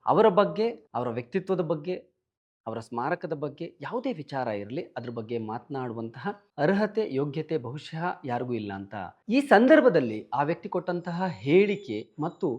ಅವರ ಬಗ್ಗೆ, ಅವರ ವ್ಯಕ್ತಿತ್ವದ ಬಗ್ಗೆ, ಅವರ ಸ್ಮಾರಕದ ಬಗ್ಗೆ ಯಾವುದೇ ವಿಚಾರ ಇರಲಿ ಅದ್ರ ಬಗ್ಗೆ ಮಾತನಾಡುವಂತಹ ಅರ್ಹತೆ, ಯೋಗ್ಯತೆ ಬಹುಶಃ ಯಾರಿಗೂ ಇಲ್ಲ ಅಂತ. ಈ ಸಂದರ್ಭದಲ್ಲಿ ಆ ವ್ಯಕ್ತಿ ಕೊಟ್ಟಂತಹ ಹೇಳಿಕೆ ಮತ್ತು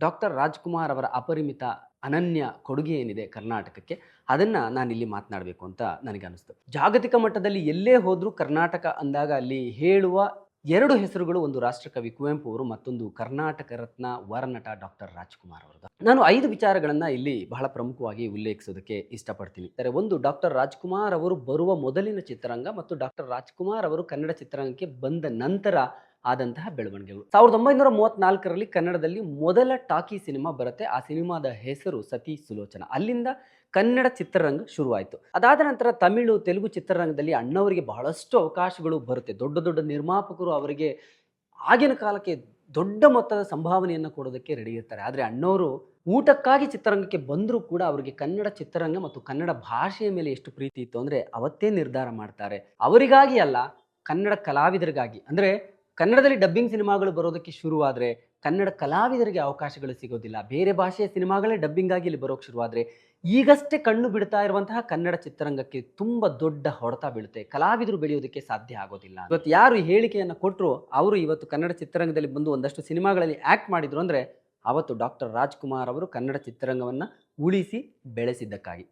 ಡಾಕ್ಟರ್ ರಾಜ್‌ಕುಮಾರ್ ಅವರ ಅಪರಿಮಿತ, ಅನನ್ಯ ಕೊಡುಗೆ ಏನಿದೆ ಕರ್ನಾಟಕಕ್ಕೆ, ಅದನ್ನ ನಾನಿಲ್ಲಿ ಮಾತನಾಡಬೇಕು ಅಂತ ನನಗನ್ನಿಸ್ತು. ಜಾಗತಿಕ ಮಟ್ಟದಲ್ಲಿ ಎಲ್ಲೇ ಹೋದ್ರೂ ಕರ್ನಾಟಕ ಅಂದಾಗ ಅಲ್ಲಿ ಹೇಳುವ 2 ಹೆಸರುಗಳು, ಒಂದು ರಾಷ್ಟ್ರಕವಿ ಕುವೆಂಪು ಅವರು, ಮತ್ತೊಂದು ಕರ್ನಾಟಕ ರತ್ನ ವರನಟ ಡಾಕ್ಟರ್ ರಾಜ್‌ಕುಮಾರ್ ಅವರದ್ದು. ನಾನು 5 ವಿಚಾರಗಳನ್ನ ಇಲ್ಲಿ ಬಹಳ ಪ್ರಮುಖವಾಗಿ ಉಲ್ಲೇಖಿಸೋದಕ್ಕೆ ಇಷ್ಟಪಡ್ತೀನಿ. ಒಂದು ಡಾಕ್ಟರ್ ರಾಜ್‌ಕುಮಾರ್ ಅವರು ಬರುವ ಮೊದಲಿನ ಚಿತ್ರರಂಗ ಮತ್ತು ಡಾಕ್ಟರ್ ರಾಜ್‌ಕುಮಾರ್ ಅವರು ಕನ್ನಡ ಚಿತ್ರರಂಗಕ್ಕೆ ಬಂದ ನಂತರ ಆದಂತಹ ಬೆಳವಣಿಗೆಗಳು. 1934ರಲ್ಲಿ ಕನ್ನಡದಲ್ಲಿ ಮೊದಲ ಟಾಕಿ ಸಿನಿಮಾ ಬರುತ್ತೆ. ಆ ಸಿನಿಮಾದ ಹೆಸರು ಸತಿ ಸುಲೋಚನಾ. ಅಲ್ಲಿಂದ ಕನ್ನಡ ಚಿತ್ರರಂಗ ಶುರುವಾಯಿತು. ಅದಾದ ನಂತರ ತಮಿಳು, ತೆಲುಗು ಚಿತ್ರರಂಗದಲ್ಲಿ ಅಣ್ಣವರಿಗೆ ಬಹಳಷ್ಟು ಅವಕಾಶಗಳು ಬರುತ್ತೆ. ದೊಡ್ಡ ದೊಡ್ಡ ನಿರ್ಮಾಪಕರು ಅವರಿಗೆ ಆಗಿನ ಕಾಲಕ್ಕೆ ದೊಡ್ಡ ಮೊತ್ತದ ಸಂಭಾವನೆಯನ್ನು ಕೊಡೋದಕ್ಕೆ ರೆಡಿ ಇರ್ತಾರೆ. ಆದರೆ ಅಣ್ಣವರು ಊಟಕ್ಕಾಗಿ ಚಿತ್ರರಂಗಕ್ಕೆ ಬಂದರೂ ಕೂಡ ಅವರಿಗೆ ಕನ್ನಡ ಚಿತ್ರರಂಗ ಮತ್ತು ಕನ್ನಡ ಭಾಷೆಯ ಮೇಲೆ ಎಷ್ಟು ಪ್ರೀತಿ ಇತ್ತು ಅಂದರೆ ಅವತ್ತೇ ನಿರ್ಧಾರ ಮಾಡ್ತಾರೆ. ಅವರಿಗಾಗಿ ಅಲ್ಲ, ಕನ್ನಡ ಕಲಾವಿದರಿಗಾಗಿ. ಅಂದರೆ ಕನ್ನಡದಲ್ಲಿ ಡಬ್ಬಿಂಗ್ ಸಿನಿಮಾಗಳು ಬರೋದಕ್ಕೆ ಶುರುವಾದರೆ ಕನ್ನಡ ಕಲಾವಿದರಿಗೆ ಅವಕಾಶಗಳು ಸಿಗೋದಿಲ್ಲ. ಬೇರೆ ಭಾಷೆಯ ಸಿನಿಮಾಗಳೇ ಡಬ್ಬಿಂಗ್ ಆಗಿ ಇಲ್ಲಿ ಬರೋಕ್ಕೆ ಶುರುವಾದರೆ ಈಗಷ್ಟೇ ಕಣ್ಣು ಬಿಡ್ತಾ ಇರುವಂತಹ ಕನ್ನಡ ಚಿತ್ರರಂಗಕ್ಕೆ ತುಂಬ ದೊಡ್ಡ ಹೊಡೆತ ಬೀಳುತ್ತೆ. ಕಲಾವಿದರು ಬೆಳೆಯೋದಕ್ಕೆ ಸಾಧ್ಯ ಆಗೋದಿಲ್ಲ. ಇವತ್ತು ಯಾರು ಈ ಹೇಳಿಕೆಯನ್ನು ಕೊಟ್ಟರು ಅವರು ಇವತ್ತು ಕನ್ನಡ ಚಿತ್ರರಂಗದಲ್ಲಿ ಬಂದು ಒಂದಷ್ಟು ಸಿನಿಮಾಗಳಲ್ಲಿ ಆ್ಯಕ್ಟ್ ಮಾಡಿದ್ರು ಅಂದರೆ ಅವತ್ತು ಡಾಕ್ಟರ್ ರಾಜ್‌ಕುಮಾರ್ ಅವರು ಕನ್ನಡ ಚಿತ್ರರಂಗವನ್ನು ಉಳಿಸಿ ಬೆಳೆಸಿದ್ದಕ್ಕಾಗಿ.